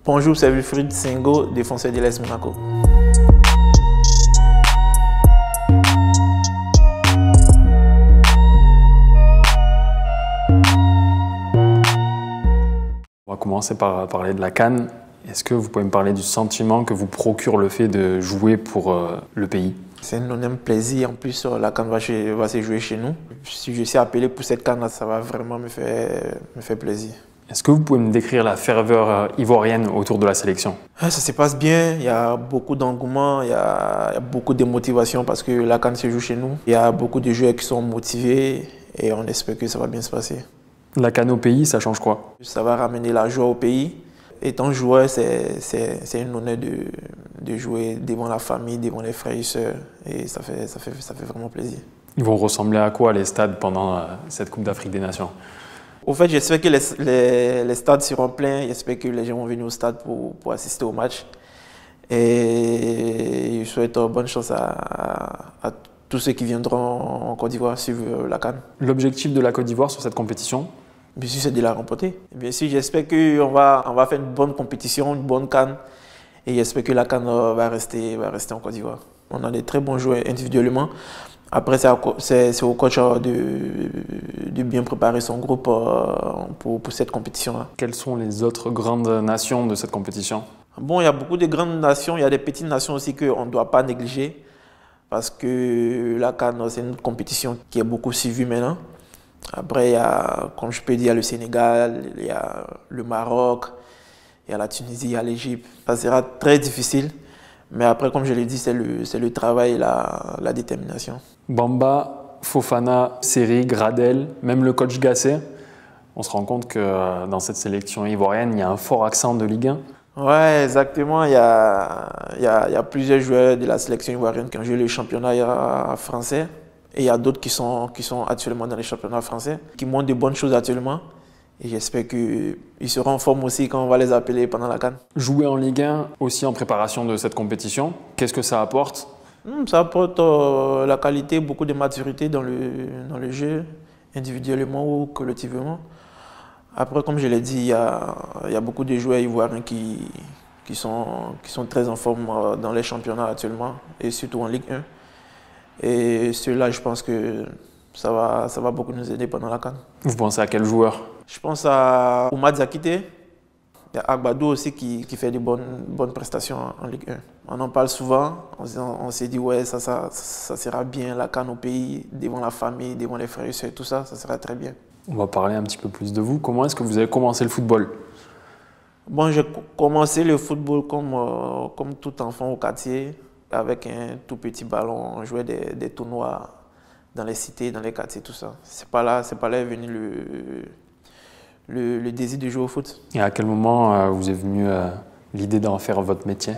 Bonjour, c'est Wilfried Singo, défenseur de l'AS Monaco. On va commencer par parler de la CAN. Est-ce que vous pouvez me parler du sentiment que vous procure le fait de jouer pour le pays? C'est un énorme plaisir. En plus, la CAN va se jouer chez nous. Si je suis appelé pour cette CAN, ça va vraiment me faire plaisir. Est-ce que vous pouvez me décrire la ferveur ivoirienne autour de la sélection? Ça se passe bien, il y a beaucoup d'engouement, il y a beaucoup de motivation parce que la CAN se joue chez nous. Il y a beaucoup de joueurs qui sont motivés et on espère que ça va bien se passer. La CAN au pays, ça change quoi? Ça va ramener la joie au pays. Étant joueur, c'est un honneur de jouer devant la famille, devant les frères et sœurs et ça fait vraiment plaisir. Ils vont ressembler à quoi les stades pendant cette Coupe d'Afrique des Nations? Au fait, j'espère que les stades seront pleins. J'espère que les gens vont venir au stade pour assister au match. Et je souhaite bonne chance à tous ceux qui viendront en Côte d'Ivoire suivre la CAN. L'objectif de la Côte d'Ivoire sur cette compétition? Bien sûr, c'est de la remporter. Bien sûr, j'espère qu'on va faire une bonne compétition, une bonne CAN. Et j'espère que la CAN va rester en Côte d'Ivoire. On a des très bons joueurs individuellement. Après, c'est au coach de bien préparer son groupe pour cette compétition-là. Quelles sont les autres grandes nations de cette compétition? Bon, il y a beaucoup de grandes nations, il y a des petites nations aussi qu'on ne doit pas négliger. Parce que la CAN, c'est une compétition qui est beaucoup suivie maintenant. Après, il y a, comme je peux dire, le Sénégal, il y a le Maroc, il y a la Tunisie, il y a l'Égypte. Ça sera très difficile. Mais après, comme je l'ai dit, c'est le travail et la détermination. Bamba, Fofana, Seri, Gradel, même le coach Gasset. On se rend compte que dans cette sélection ivoirienne, il y a un fort accent de Ligue 1. Ouais, exactement. Il y a plusieurs joueurs de la sélection ivoirienne qui ont joué le championnat français. Et il y a d'autres qui sont actuellement dans les championnats français, qui montrent de bonnes choses actuellement. Et j'espère qu'ils seront en forme aussi quand on va les appeler pendant la CAN. Jouer en Ligue 1 aussi en préparation de cette compétition, qu'est-ce que ça apporte? Ça apporte la qualité, beaucoup de maturité dans le jeu, individuellement ou collectivement. Après, comme je l'ai dit, il y a beaucoup de joueurs ivoiriens qui sont très en forme dans les championnats actuellement, et surtout en Ligue 1. Et ceux-là, je pense que ça va beaucoup nous aider pendant la CAN. Vous pensez à quel joueur? Je pense à Oumad Zakité. Il y a Agbadou aussi qui fait de bonnes prestations en Ligue 1. On en parle souvent. On s'est dit, ouais, ça sera bien, la CAN au pays, devant la famille, devant les frères et sœurs, tout ça, ça sera très bien. On va parler un petit peu plus de vous. Comment est-ce que vous avez commencé le football? Bon, j'ai commencé le football comme tout enfant au quartier, avec un tout petit ballon. On jouait des tournois dans les cités, dans les quartiers, tout ça. C'est pas là est venu le désir de jouer au foot. Et à quel moment vous est venue l'idée d'en faire votre métier?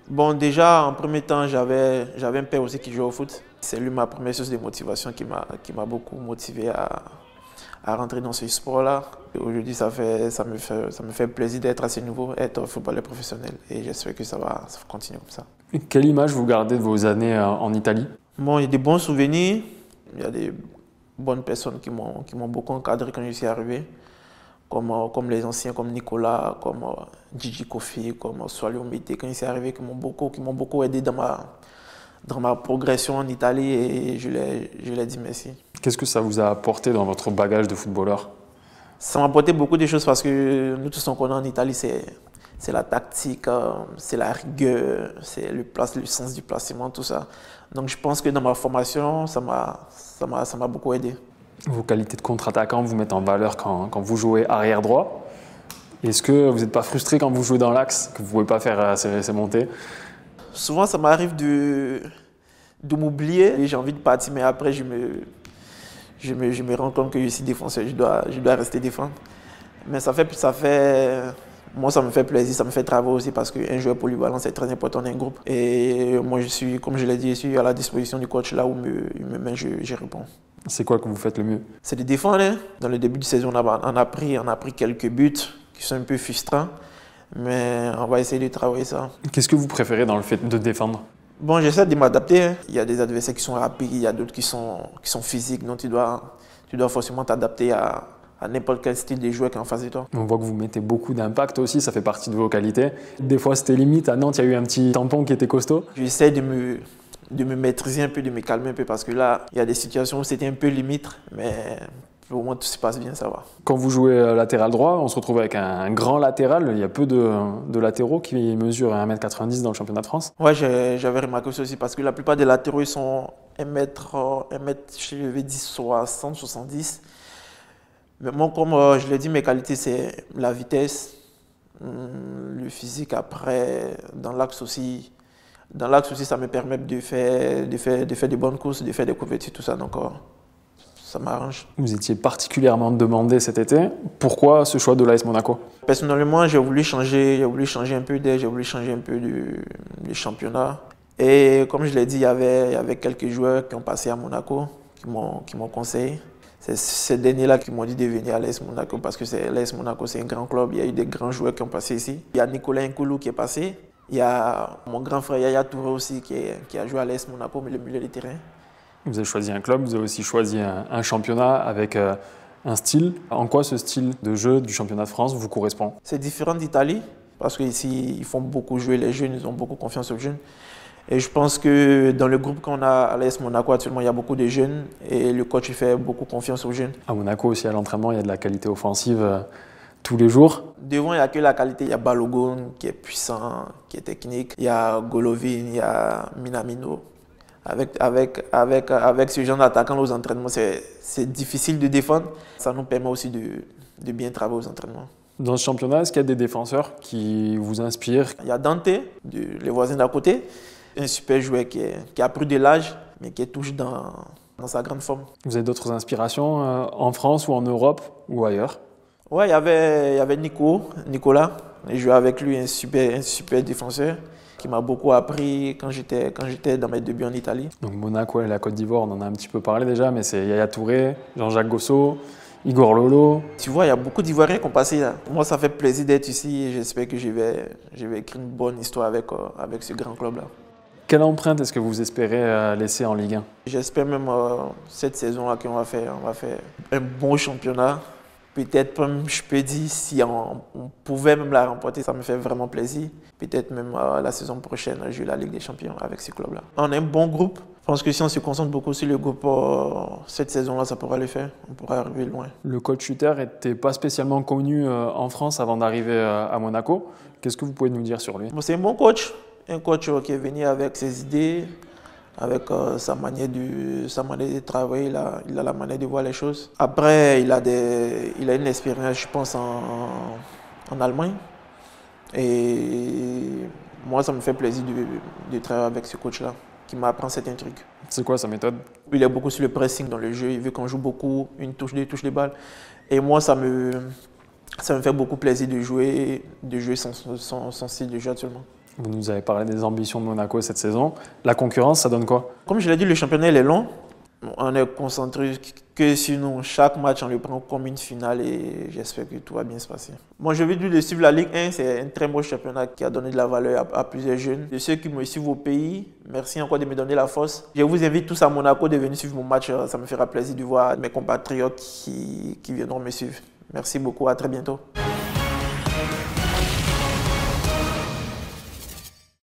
Bon, déjà, en premier temps, j'avais un père aussi qui jouait au foot. C'est lui ma première source de motivation qui m'a beaucoup motivé à rentrer dans ce sport-là. Aujourd'hui, ça me fait plaisir d'être à ce niveau, être footballeur professionnel. Et j'espère que ça va continuer comme ça. Et quelle image vous gardez de vos années en Italie? Bon, il y a des bons souvenirs. Il y a des bonnes personnes qui m'ont beaucoup encadré quand je suis arrivé. Comme les anciens, comme Nicolas, comme Gigi Kofi, comme Swalio Mete, quand ils sont arrivés, qui m'ont beaucoup aidé dans ma progression en Italie et je leur dis merci. Qu'est-ce que ça vous a apporté dans votre bagage de footballeur? Ça m'a apporté beaucoup de choses parce que nous tous on connaît en Italie, c'est la tactique, c'est la rigueur, c'est le sens du placement, tout ça. Donc je pense que dans ma formation, ça m'a beaucoup aidé. Vos qualités de contre-attaquant vous mettent en valeur quand vous jouez arrière droit. Est-ce que vous n'êtes pas frustré quand vous jouez dans l'axe, que vous ne pouvez pas faire ces montées? Souvent, ça m'arrive de m'oublier et j'ai envie de partir, mais après, je me rends compte que je suis défenseur, je dois rester défendre. Mais moi, ça me fait plaisir, ça me fait travailler aussi parce qu'un joueur polyvalent, c'est très important dans un groupe. Et moi, comme je l'ai dit, je suis à la disposition du coach là où il me met, je réponds. C'est quoi que vous faites le mieux? C'est de défendre. Hein. Dans le début de saison, on a pris quelques buts qui sont un peu frustrants, mais on va essayer de travailler ça. Qu'est-ce que vous préférez dans le fait de défendre? Bon, j'essaie de m'adapter. Hein. Il y a des adversaires qui sont rapides, il y a d'autres qui sont physiques, donc tu dois forcément t'adapter à à n'importe quel style de joueur qui est en face de toi. On voit que vous mettez beaucoup d'impact aussi, ça fait partie de vos qualités. Des fois, c'était limite. À Nantes, il y a eu un petit tampon qui était costaud. J'essaie de me maîtriser un peu, de me calmer un peu, parce que là, il y a des situations où c'était un peu limite, mais au moins tout se passe bien, ça va. Quand vous jouez latéral droit, on se retrouve avec un grand latéral. Il y a peu de latéraux qui mesurent 1m90 dans le championnat de France. Ouais, j'avais remarqué ça aussi, parce que la plupart des latéraux, ils sont 1m, je vais dire 60, 70. Mais moi, comme je l'ai dit, mes qualités, c'est la vitesse, le physique. Après, dans l'axe aussi, ça me permet de faire des bonnes courses, de faire des couvertures, tout ça. Donc, ça m'arrange. Vous étiez particulièrement demandé cet été. Pourquoi ce choix de l'AS Monaco? Personnellement, j'ai voulu changer un peu d'air, j'ai voulu changer un peu du championnat. Et comme je l'ai dit, il y avait quelques joueurs qui ont passé à Monaco, qui m'ont conseillé. C'est ces derniers-là qui m'ont dit de venir à l'AS Monaco, parce que l'AS Monaco, c'est un grand club. Il y a eu des grands joueurs qui ont passé ici. Il y a Nicolas Nkoulou qui est passé. Il y a mon grand frère Yaya Touré aussi qui a joué à l'AS Monaco, mais le milieu de terrain. Vous avez choisi un club, vous avez aussi choisi un championnat avec un style. En quoi ce style de jeu du championnat de France vous correspond? C'est différent d'Italie, parce qu'ici, ils font beaucoup jouer les jeunes, ils ont beaucoup confiance aux jeunes. Et je pense que dans le groupe qu'on a à l'AS Monaco actuellement, il y a beaucoup de jeunes et le coach il fait beaucoup confiance aux jeunes. À Monaco aussi, à l'entraînement, il y a de la qualité offensive tous les jours. Devant, il n'y a que la qualité. Il y a Balogun qui est puissant, qui est technique. Il y a Golovin, il y a Minamino. Avec ce genre d'attaquant aux entraînements, c'est difficile de défendre. Ça nous permet aussi de bien travailler aux entraînements. Dans ce championnat, est-ce qu'il y a des défenseurs qui vous inspirent? Il y a Dante, les voisins d'à côté, un super joueur qui a pris de l'âge, mais qui est toujours dans sa grande forme. Vous avez d'autres inspirations en France ou en Europe ou ailleurs? Ouais, il y avait Nicolas. J'ai joué avec lui, un super défenseur qui m'a beaucoup appris quand j'étais dans mes débuts en Italie. Donc Monaco et la Côte d'Ivoire, on en a un petit peu parlé déjà, mais c'est Yaya Touré, Jean-Jacques Gossot, Igor Lolo. Tu vois, il y a beaucoup d'Ivoiriens qui ont passé là. Moi, ça fait plaisir d'être ici et j'espère que je vais écrire une bonne histoire avec ce grand club-là. Quelle empreinte est-ce que vous espérez laisser en Ligue 1? J'espère même cette saison-là qu'on va faire un bon championnat. Peut-être même, je peux dire, si on pouvait même la remporter, ça me fait vraiment plaisir. Peut-être même la saison prochaine, jouer la Ligue des Champions avec ce club-là. On a un bon groupe. Je pense que si on se concentre beaucoup sur le groupe, cette saison-là, ça pourra le faire. On pourra arriver loin. Le coach Hutter n'était pas spécialement connu en France avant d'arriver à Monaco. Qu'est-ce que vous pouvez nous dire sur lui? C'est un bon coach. Un coach qui est venu avec ses idées, avec sa manière de travailler, il a la manière de voir les choses. Après, il a une expérience, je pense, en Allemagne. Et moi, ça me fait plaisir de travailler avec ce coach-là, qui m'apprend certains trucs. C'est quoi sa méthode? Il est beaucoup sur le pressing dans le jeu, il veut qu'on joue beaucoup, une touche, deux touches de balle. Et moi, ça me fait beaucoup plaisir de jouer son style de jeu actuellement. Vous nous avez parlé des ambitions de Monaco cette saison. La concurrence, ça donne quoi? Comme je l'ai dit, le championnat il est long. On est concentré que sur nous. Chaque match, on le prend comme une finale et j'espère que tout va bien se passer. Moi, je vais dire de suivre la Ligue 1. C'est un très beau championnat qui a donné de la valeur à plusieurs jeunes. De ceux qui me suivent au pays, merci encore de me donner la force. Je vous invite tous à Monaco de venir suivre mon match. Ça me fera plaisir de voir mes compatriotes qui viendront me suivre. Merci beaucoup. À très bientôt.